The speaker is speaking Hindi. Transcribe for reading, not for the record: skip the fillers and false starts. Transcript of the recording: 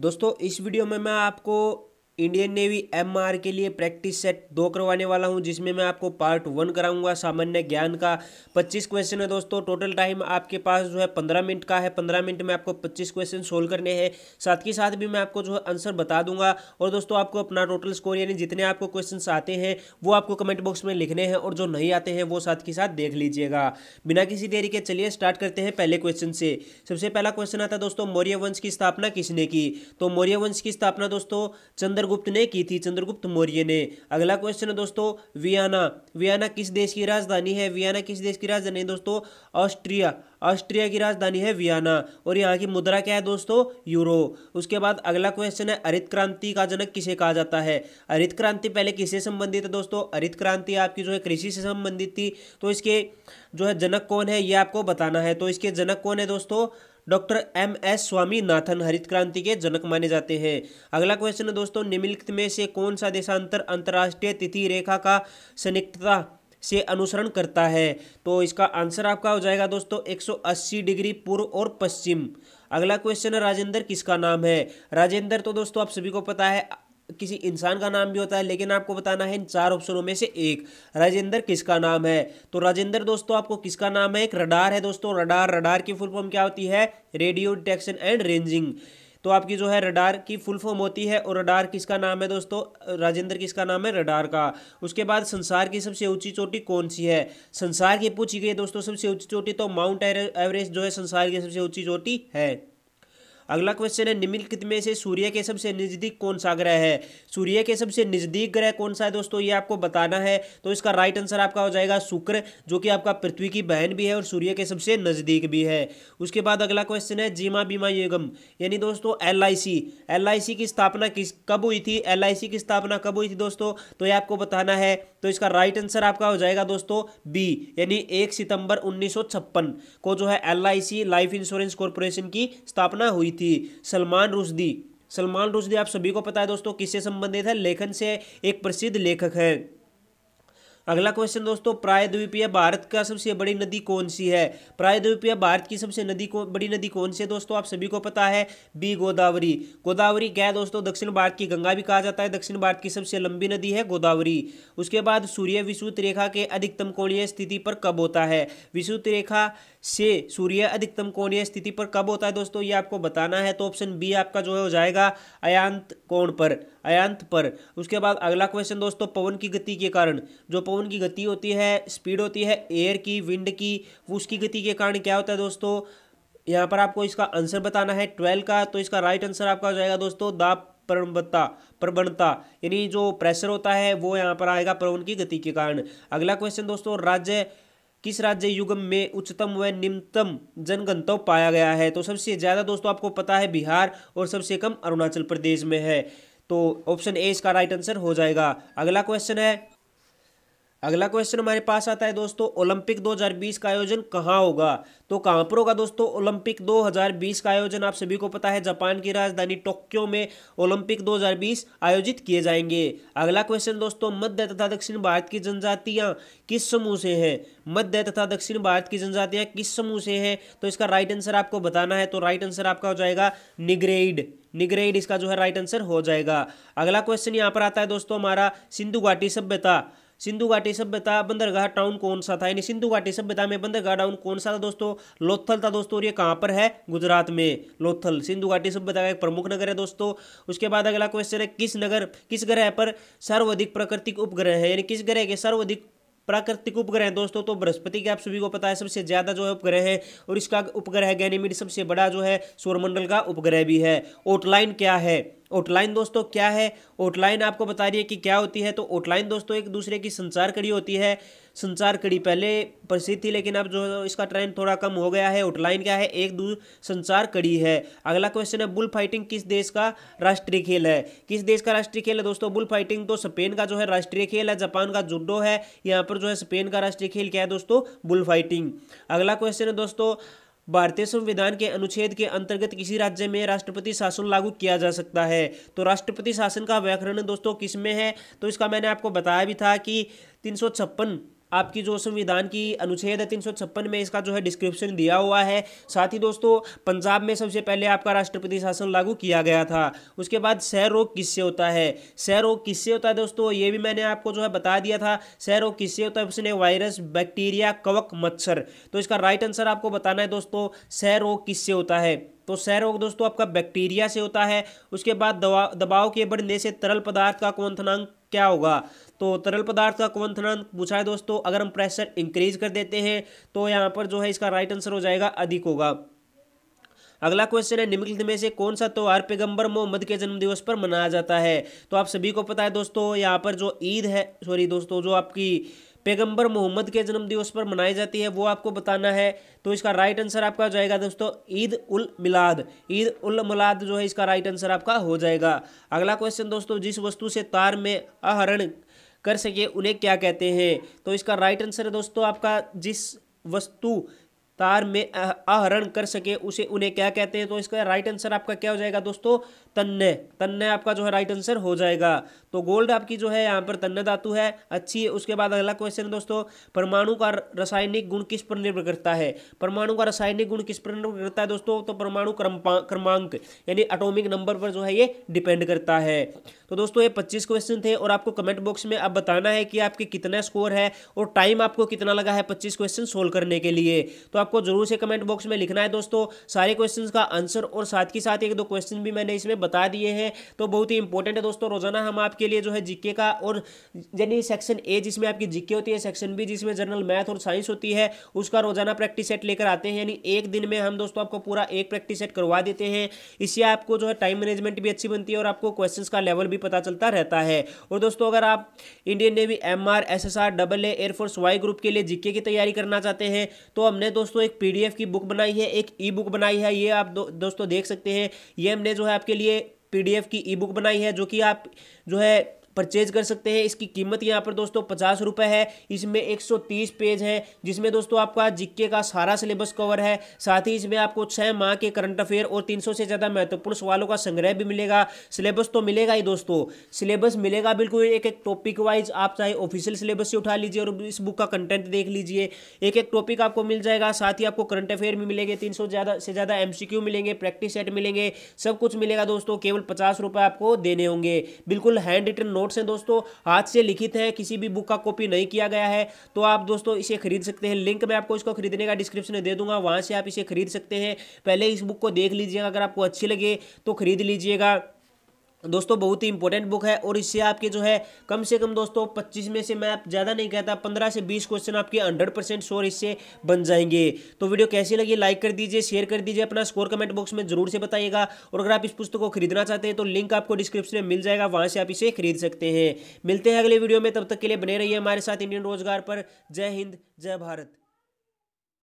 दोस्तों इस वीडियो में मैं आपको इंडियन नेवी एमआर के लिए प्रैक्टिस सेट 2 करवाने वाला हूं, जिसमें मैं आपको पार्ट 1 कराऊंगा। सामान्य ज्ञान का 25 क्वेश्चन है दोस्तों। टोटल टाइम आपके पास जो है 15 मिनट का है। 15 मिनट में आपको 25 क्वेश्चन सोल्व करने हैं। साथ ही साथ भी मैं आपको जो है आंसर बता दूंगा। और दोस्तों आपको अपना टोटल स्कोर यानी जितने आपको क्वेश्चन आते हैं वो आपको कमेंट बॉक्स में लिखने हैं, और जो नहीं आते हैं वो साथ के साथ देख लीजिएगा। बिना किसी देरी के चलिए स्टार्ट करते हैं पहले क्वेश्चन से। सबसे पहला क्वेश्चन आता है दोस्तों, मौर्य वंश की स्थापना किसने की? तो मौर्य वंश की स्थापना दोस्तों चंद्रगुप्त ने की थी, चंद्रगुप्त मौर्य ने। अगला क्वेश्चन है दोस्तों, वियना। वियना किस देश की राजधानी है? वियना किस देश की राजधानी है दोस्तों? ऑस्ट्रिया। ऑस्ट्रिया की राजधानी है वियना। और यहाँ की मुद्रा क्या है दोस्तों? यूरो। उसके बाद अगला क्वेश्चन है, हरित क्रांति का जनक किसे कहा जाता है? हरित क्रांति पहले किससे संबंधित है दोस्तों? हरित क्रांति आपकी जो है कृषि से संबंधित थी। तो इसके जो है जनक कौन है ये आपको बताना है। तो इसके जनक कौन है दोस्तों? Doctor MS. स्वामीनाथन हरित क्रांति के जनक माने जाते हैं। अगला क्वेश्चन है दोस्तों, निम्नलिखित में से कौन सा देशांतर अंतर्राष्ट्रीय तिथि रेखा का सन्निकटता से अनुसरण करता है? तो इसका आंसर आपका हो जाएगा दोस्तों 180 डिग्री पूर्व और पश्चिम। अगला क्वेश्चन है, राजेंद्र किसका नाम है? राजेंद्र तो दोस्तों आप सभी को पता है किसी इंसान का नाम भी होता है, लेकिन आपको बताना है इन 4 ऑप्शनों में से एक। राजेंद्र किसका नाम है? तो राजेंद्र दोस्तों आपको किसका नाम है? एक रडार है दोस्तों। रडार। रडार की फुल फॉर्म क्या होती है? Radio detection and ranging. तो आपकी जो है रडार की फुल फॉर्म होती है। और रडार किसका नाम है दोस्तों? राजेंद्र किसका नाम है? रडार का। उसके बाद संसार की सबसे ऊंची चोटी कौन सी है? संसार की पूछी गई दोस्तों सबसे ऊंची चोटी, तो माउंट एवरेस्ट जो है संसार की सबसे ऊंची चोटी है। अगला क्वेश्चन है, निम्नलिखित में से सूर्य के सबसे नजदीक कौन सा ग्रह है? सूर्य के सबसे नजदीक ग्रह कौन सा है दोस्तों ये आपको बताना है। तो इसका राइट आंसर आपका हो जाएगा शुक्र, जो कि आपका पृथ्वी की बहन भी है और सूर्य के सबसे नजदीक भी है। उसके बाद अगला क्वेश्चन है, जीमा बीमा निगम यानी दोस्तों एलआईसी। एलआईसी की स्थापना कब हुई थी? एलआईसी की स्थापना कब हुई थी दोस्तों? तो ये आपको बताना है। तो इसका राइट आंसर आपका हो जाएगा दोस्तों बी, यानी 1 सितंबर 1956 को जो है एलआईसी लाइफ इंश्योरेंस कॉर्पोरेशन की स्थापना हुई थी। सलमान रुश्दी। सलमान रुश्दी आप सभी को पता है दोस्तों किससे संबंधित है? लेखन से एक प्रसिद्ध लेखक है। अगला क्वेश्चन दोस्तों, प्रायद्वीपीय भारत का सबसे बड़ी नदी कौन सी है? प्रायद्वीपीय भारत की सबसे बड़ी नदी कौन सी है दोस्तों? आप सभी को पता है बी, गोदावरी। गोदावरी क्या है दोस्तों? दक्षिण भारत की गंगा भी कहा जाता है। दक्षिण भारत की सबसे लंबी नदी है गोदावरी। उसके बाद सूर्य विषुवत रेखा के अधिकतम कोणीय स्थिति पर कब होता है? विषुवत रेखा से सूर्य अधिकतम कोणीय स्थिति पर कब होता है दोस्तों ये आपको बताना है। तो ऑप्शन बी आपका जो है हो जाएगा अयांत कोण पर, अयांत पर। उसके बाद अगला क्वेश्चन दोस्तों, पवन की गति के कारण, जो पवन की गति होती है, स्पीड होती है एयर की, विंड की, उसकी गति के कारण क्या होता है दोस्तों? यहाँ पर आपको इसका आंसर बताना है 12 का। तो इसका राइट आंसर आपका हो जाएगा दोस्तों दाब प्रवणता, यानी जो प्रेशर होता है वो यहाँ पर आएगा पवन की गति के कारण। अगला क्वेश्चन दोस्तों, किस राज्य युग्म में उच्चतम व निम्नतम जनघनत्व पाया गया है? तो सबसे ज्यादा दोस्तों आपको पता है बिहार, और सबसे कम अरुणाचल प्रदेश में है। तो ऑप्शन ए इसका राइट आंसर हो जाएगा। अगला क्वेश्चन हमारे पास आता है दोस्तों, ओलंपिक 2020 का आयोजन कहाँ होगा? तो कहाँ पर होगा दोस्तों ओलंपिक 2020 का आयोजन? आप सभी को पता है जापान की राजधानी टोक्यो में ओलंपिक 2020 आयोजित किए जाएंगे। अगला क्वेश्चन दोस्तों, मध्य तथा दक्षिण भारत की जनजातियां किस समूह से हैं? मध्य तथा दक्षिण भारत की जनजातियां किस समूह से हैं? तो इसका राइट आंसर आपको बताना है। तो राइट आंसर आपका हो जाएगा निग्रेइड। निग्रेइड इसका जो है राइट आंसर हो जाएगा। अगला क्वेश्चन यहाँ पर आता है दोस्तों हमारा, सिंधु घाटी सभ्यता। सिंधु घाटी सभ्यता बंदरगाह टाउन कौन सा था? यानी सिंधु घाटी सभ्यता में बंदरगाह टाउन कौन सा था दोस्तों? लोथल था दोस्तों। और ये कहाँ पर है? गुजरात में। लोथल सिंधु घाटी सभ्यता का एक प्रमुख नगर है दोस्तों। उसके बाद अगला क्वेश्चन है, किस ग्रह पर सर्वाधिक प्राकृतिक उपग्रह है? यानी किस ग्रह के सर्वाधिक प्राकृतिक उपग्रह हैं दोस्तों? तो बृहस्पति के आप सभी को पता है सबसे ज्यादा जो है उपग्रह है, और इसका उपग्रह गैनीमेड सबसे बड़ा जो है सौरमंडल का उपग्रह भी है। आउटलाइन क्या है? आउटलाइन दोस्तों क्या है? आउटलाइन आपको बता रही है कि क्या होती है। तो आउटलाइन दोस्तों एक दूसरे की संचार कड़ी होती है। संचार कड़ी पहले प्रसिद्ध थी, लेकिन अब जो इसका ट्रेंड थोड़ा कम हो गया है। आउटलाइन क्या है? संचार कड़ी है। अगला क्वेश्चन है, बुल फाइटिंग किस देश का राष्ट्रीय खेल है? किस देश का राष्ट्रीय खेल है दोस्तों बुल फाइटिंग? तो स्पेन का जो है राष्ट्रीय खेल है। जापान का जूडो है। यहाँ पर जो है स्पेन का राष्ट्रीय खेल क्या है दोस्तों? Bull fighting. अगला क्वेश्चन है दोस्तों, भारतीय संविधान के अनुच्छेद के अंतर्गत किसी राज्य में राष्ट्रपति शासन लागू किया जा सकता है? तो राष्ट्रपति शासन का व्याकरण दोस्तों किस में है? तो इसका मैंने आपको बताया भी था कि 356 आपकी जो संविधान की अनुच्छेद है 356 में इसका जो है डिस्क्रिप्शन दिया हुआ है। साथ ही दोस्तों पंजाब में सबसे पहले आपका राष्ट्रपति शासन लागू किया गया था। उसके बाद क्षय रोग किससे होता है, क्षय रोग किससे होता है दोस्तों, ये भी मैंने आपको जो है बता दिया था। क्षय रोग किससे होता है, उसने वायरस, बैक्टीरिया, कवक, मच्छर। तो इसका राइट आंसर आपको बताना है दोस्तों, क्षय रोग किससे होता है। तो क्षय रोग दोस्तों आपका बैक्टीरिया से होता है। उसके बाद दबाव के बढ़ने से तरल पदार्थ का क्वथनांक क्या होगा। तो तरल पदार्थ का क्वथनांक पूछा है दोस्तों, अगर हम प्रेशर इंक्रीज कर देते हैं तो यहाँ पर जो है इसका राइट आंसर हो जाएगा अधिक होगा। अगला क्वेश्चन है, निम्नलिखित में से कौन सा त्योहार पैगंबर मोहम्मद के जन्मदिवस पर मनाया जाता है। तो आप सभी को पता है दोस्तों, यहाँ पर जो ईद है, सॉरी दोस्तों, जो आपकी पैगंबर मोहम्मद के जन्मदिवस पर मनाई जाती है वो आपको बताना है। तो इसका राइट आंसर आपका हो जाएगा दोस्तों ईद उल मिलाद। ईद उल मिलाद जो है इसका राइट आंसर आपका हो जाएगा। अगला क्वेश्चन दोस्तों, जिस वस्तु से तार में आहरण कर सके उन्हें क्या कहते हैं। तो इसका राइट आंसर है दोस्तों आपका, जिस वस्तु तार में आहरण कर सके उसे उन्हें क्या कहते हैं। तो इसका राइट आंसर आपका क्या हो जाएगा दोस्तों, तन्ने। तन्ने आपका जो है राइट आंसर हो जाएगा। तो गोल्ड आपकी जो है यहाँ पर तन्ने धातु है, अच्छी है। उसके बाद अगला क्वेश्चन दोस्तों, परमाणु का रासायनिक गुण किस पर निर्भर करता है। परमाणु का रासायनिक गुण किस पर निर्भर करता है दोस्तों, तो परमाणु क्रमांक यानी एटॉमिक नंबर पर जो है ये डिपेंड करता है। तो दोस्तों ये 25 क्वेश्चन थे और आपको कमेंट बॉक्स में अब बताना है कि आपके कितना स्कोर है और टाइम आपको कितना लगा है 25 क्वेश्चन सोल्व करने के लिए। तो आपको जरूर से कमेंट बॉक्स में लिखना है दोस्तों सारे क्वेश्चंस का आंसर, और साथ ही साथ एक दो क्वेश्चन भी मैंने इसमें बता दिए हैं। तो बहुत ही इंपॉर्टेंट है दोस्तों, रोजाना हम आपके लिए जो है जीके का और यानी सेक्शन ए जिसमें आपकी जीके होती है, सेक्शन बी जिसमें जनरल मैथ और साइंस होती है, उसका रोजाना प्रैक्टिस सेट लेकर आते हैं। यानी एक दिन में हम दोस्तों आपको पूरा एक प्रैक्टिस सेट करवा देते हैं। इससे आपको जो है टाइम मैनेजमेंट भी अच्छी बनती है और आपको क्वेश्चंस का लेवल भी पता चलता रहता है। और दोस्तों अगर आप Indian Navy, MR, SSR, AA, air force Y group के लिए जीके की तैयारी करना चाहते हैं तो हमने दोस्तों एक पीडीएफ की बुक बनाई है, एक ई बुक बनाई है। ये आप दोस्तों देख सकते हैं, ये हमने जो है आपके लिए पीडीएफ की ई बुक बनाई है जो कि आप जो है परचेज कर सकते हैं। इसकी कीमत यहाँ पर दोस्तों 50 रुपये है। इसमें 130 पेज है जिसमें दोस्तों आपका जीके का सारा सिलेबस कवर है। साथ ही इसमें आपको 6 माह के करंट अफेयर और 300 से ज़्यादा महत्वपूर्ण सवालों का संग्रह भी मिलेगा। सिलेबस तो मिलेगा ही दोस्तों, सिलेबस मिलेगा बिल्कुल एक एक टॉपिक वाइज। आप चाहे ऑफिशियल सिलेबस से उठा लीजिए और इस बुक का कंटेंट देख लीजिए, एक एक टॉपिक आपको मिल जाएगा। साथ ही आपको करंट अफेयर भी मिलेंगे, 300 से ज़्यादा MCQ मिलेंगे, प्रैक्टिस सेट मिलेंगे, सब कुछ मिलेगा दोस्तों। केवल 50 रुपये आपको देने होंगे। बिल्कुल हैंड रिटन नोट्स हैं दोस्तों, हाथ से लिखित है, किसी भी बुक का कॉपी नहीं किया गया है। तो आप दोस्तों इसे खरीद सकते हैं। लिंक मैं आपको इसको खरीदने का डिस्क्रिप्शन में दे दूंगा, वहां से आप इसे खरीद सकते हैं। पहले इस बुक को देख लीजिएगा, अगर आपको अच्छी लगे तो खरीद लीजिएगा दोस्तों। बहुत ही इंपॉर्टेंट बुक है और इससे आपके जो है कम से कम दोस्तों 25 में से, मैं ज़्यादा नहीं कहता, 15 से 20 क्वेश्चन आपके 100% श्योर इससे बन जाएंगे। तो वीडियो कैसी लगी लाइक कर दीजिए, शेयर कर दीजिए, अपना स्कोर कमेंट बॉक्स में जरूर से बताइएगा। और अगर आप इस पुस्तक को खरीदना चाहते हैं तो लिंक आपको डिस्क्रिप्शन में मिल जाएगा, वहाँ से आप इसे खरीद सकते हैं। मिलते हैं अगले वीडियो में, तब तक के लिए बने रहिए हमारे साथ इंडियन रोजगार पर। जय हिंद, जय भारत।